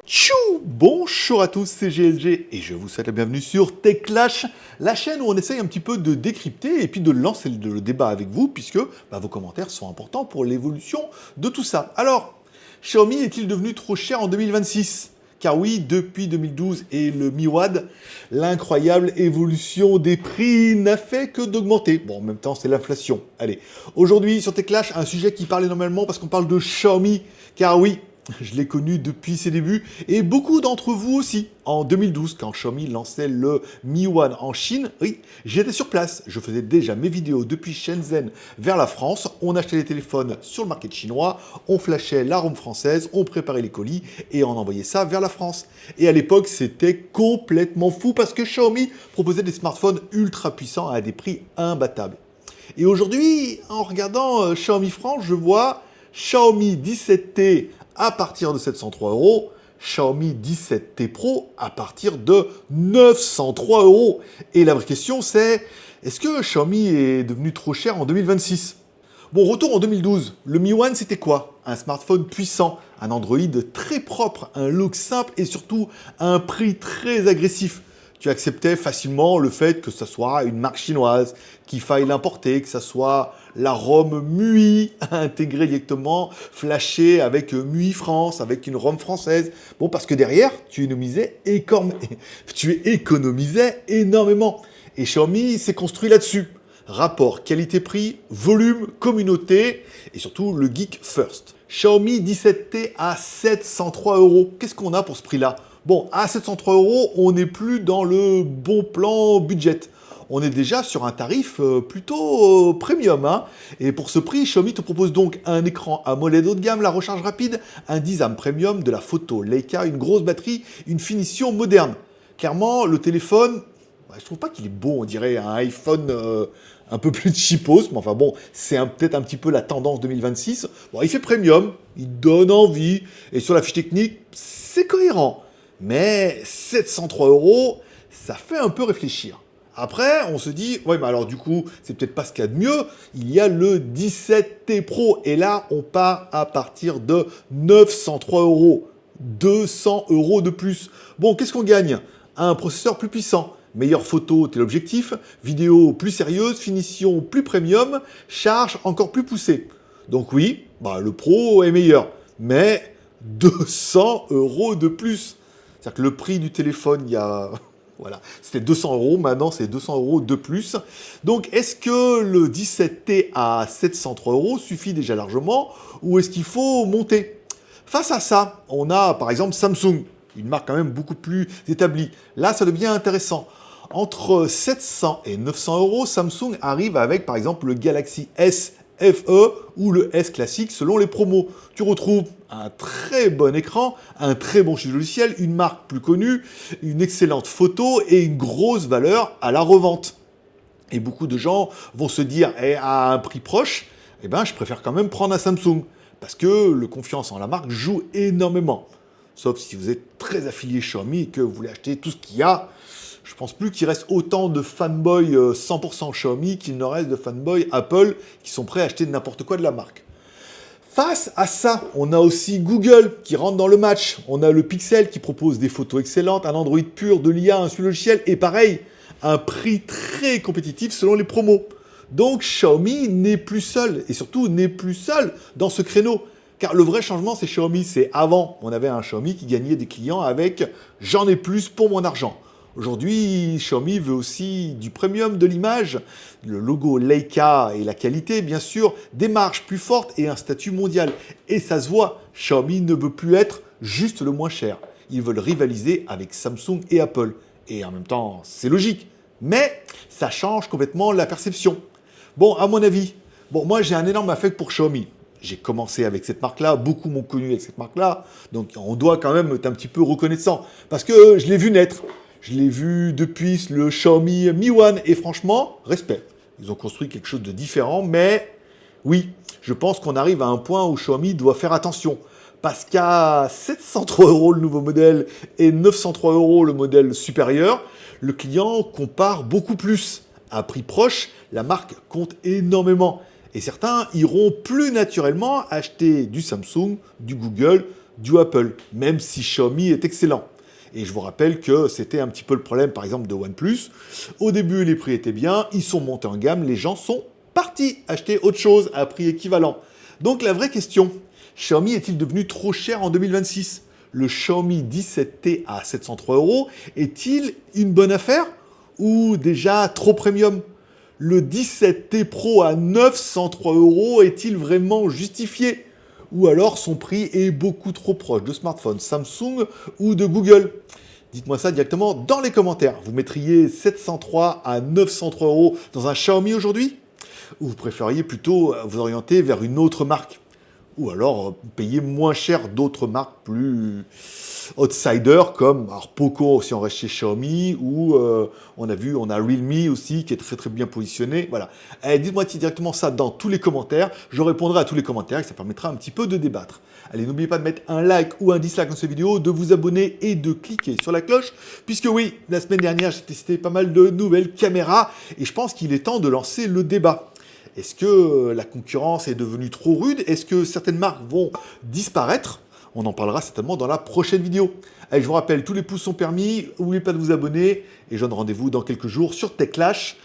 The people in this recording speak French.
Tchou! Bonjour à tous, c'est GLG et je vous souhaite la bienvenue sur TechClash, la chaîne où on essaye un petit peu de décrypter et puis de lancer le débat avec vous puisque vos commentaires sont importants pour l'évolution de tout ça. Alors, Xiaomi est-il devenu trop cher en 2026? Car oui, depuis 2012 et le Mi Wad, l'incroyable évolution des prix n'a fait que d'augmenter. Bon, en même temps, c'est l'inflation. Allez, aujourd'hui sur TechClash, un sujet qui parle énormément parce qu'on parle de Xiaomi. Car oui, je l'ai connu depuis ses débuts, et beaucoup d'entre vous aussi. En 2012, quand Xiaomi lançait le Mi One en Chine, oui, j'étais sur place. Je faisais déjà mes vidéos depuis Shenzhen vers la France. On achetait les téléphones sur le marché chinois, on flashait la ROM française, on préparait les colis, et on envoyait ça vers la France. Et à l'époque, c'était complètement fou, parce que Xiaomi proposait des smartphones ultra puissants à des prix imbattables. Et aujourd'hui, en regardant Xiaomi France, je vois Xiaomi 17T à partir de 703 €, Xiaomi 17T Pro à partir de 903 €. Et la vraie question c'est, est-ce que Xiaomi est devenu trop cher en 2026? Bon, retour en 2012, le Mi One c'était quoi? Un smartphone puissant, un Android très propre, un look simple et surtout un prix très agressif. Tu acceptais facilement le fait que ce soit une marque chinoise, qu'il faille l'importer, que ce soit la ROM MUI intégrée directement, flashée avec MUI France, avec une ROM française. Bon, parce que derrière, tu économisais énormément. Et Xiaomi s'est construit là-dessus. Rapport qualité-prix, volume, communauté et surtout le geek first. Xiaomi 17T à 703 €. Qu'est-ce qu'on a pour ce prix-là? Bon, à 703 €, on n'est plus dans le bon plan budget. On est déjà sur un tarif plutôt premium. Et pour ce prix, Xiaomi te propose donc un écran AMOLED haut de gamme, la recharge rapide, un design premium, de la photo Leica, une grosse batterie, une finition moderne. Clairement, le téléphone, je trouve pas qu'il est beau, on dirait un iPhone un peu plus cheapos, mais enfin bon, c'est peut-être un petit peu la tendance 2026. Bon, il fait premium, il donne envie, et sur la fiche technique, c'est cohérent. Mais 703 €, ça fait un peu réfléchir. Après, on se dit, ouais, mais alors du coup, c'est peut-être pas ce qu'il y a de mieux. Il y a le 17T Pro, et là, on part à partir de 903 €. 200 € de plus. Bon, qu'est-ce qu'on gagne? Un processeur plus puissant, meilleure photo, tel objectif, vidéo plus sérieuse, finition plus premium, charge encore plus poussée. Donc oui, le Pro est meilleur, mais 200 € de plus. C'est-à-dire que le prix du téléphone, il y a... Voilà, c'était 200 €, maintenant c'est 200 € de plus. Donc est-ce que le 17T à 703 € suffit déjà largement, ou est-ce qu'il faut monter? Face à ça, on a par exemple Samsung, une marque quand même beaucoup plus établie. Là, ça devient intéressant. Entre 700 et 900 €, Samsung arrive avec par exemple le Galaxy S FE ou le S classique selon les promos. Tu retrouves un très bon écran, un très bon logiciel, une marque plus connue, une excellente photo et une grosse valeur à la revente. Et beaucoup de gens vont se dire, à un prix proche, je préfère quand même prendre un Samsung. Parce que le confiance en la marque joue énormément. Sauf si vous êtes très affilié Xiaomi et que vous voulez acheter tout ce qu'il y a. Je pense plus qu'il reste autant de fanboys 100% Xiaomi qu'il ne reste de fanboys Apple qui sont prêts à acheter n'importe quoi de la marque. Face à ça, on a aussi Google qui rentre dans le match. On a le Pixel qui propose des photos excellentes, un Android pur, de l'IA, un logiciel et pareil, un prix très compétitif selon les promos. Donc Xiaomi n'est plus seul, et surtout n'est plus seul dans ce créneau. Car le vrai changement, c'est Xiaomi. C'est avant, on avait un Xiaomi qui gagnait des clients avec « j'en ai plus pour mon argent ». Aujourd'hui, Xiaomi veut aussi du premium, de l'image, le logo Leica et la qualité, bien sûr, des marges plus fortes et un statut mondial. Et ça se voit, Xiaomi ne veut plus être juste le moins cher. Ils veulent rivaliser avec Samsung et Apple. Et en même temps, c'est logique. Mais ça change complètement la perception. Bon, à mon avis, moi j'ai un énorme affect pour Xiaomi. J'ai commencé avec cette marque-là, beaucoup m'ont connu avec cette marque-là, donc on doit quand même être un petit peu reconnaissant. Parce que je l'ai vu naître, je l'ai vu depuis le Xiaomi Mi One, et franchement, respect. Ils ont construit quelque chose de différent, mais oui, je pense qu'on arrive à un point où Xiaomi doit faire attention. Parce qu'à 703 € le nouveau modèle et 903 € le modèle supérieur, le client compare beaucoup plus. À prix proche, la marque compte énormément. Et certains iront plus naturellement acheter du Samsung, du Google, du Apple, même si Xiaomi est excellent. Et je vous rappelle que c'était un petit peu le problème, par exemple, de OnePlus. Au début, les prix étaient bien, ils sont montés en gamme, les gens sont partis acheter autre chose à prix équivalent. Donc la vraie question, Xiaomi est-il devenu trop cher en 2026? Le Xiaomi 17T à 703 € est-il une bonne affaire ou déjà trop premium? Le 17T Pro à 903 € est-il vraiment justifié? Ou alors son prix est beaucoup trop proche de smartphones Samsung ou de Google? Dites-moi ça directement dans les commentaires. Vous mettriez 703 à 903 € dans un Xiaomi aujourd'hui? Ou vous préfériez plutôt vous orienter vers une autre marque? Ou alors payer moins cher d'autres marques plus outsiders comme alors Poco si on reste chez Xiaomi ou on a Realme aussi qui est très très bien positionné. Voilà. Allez, dites-moi directement ça dans tous les commentaires. Je répondrai à tous les commentaires et ça permettra un petit peu de débattre. Allez, n'oubliez pas de mettre un like ou un dislike dans cette vidéo, de vous abonner et de cliquer sur la cloche, puisque oui, la semaine dernière, j'ai testé pas mal de nouvelles caméras et je pense qu'il est temps de lancer le débat. Est-ce que la concurrence est devenue trop rude? Est-ce que certaines marques vont disparaître? On en parlera certainement dans la prochaine vidéo. Allez, je vous rappelle, tous les pouces sont permis. N'oubliez pas de vous abonner et je donne rendez-vous dans quelques jours sur TechClash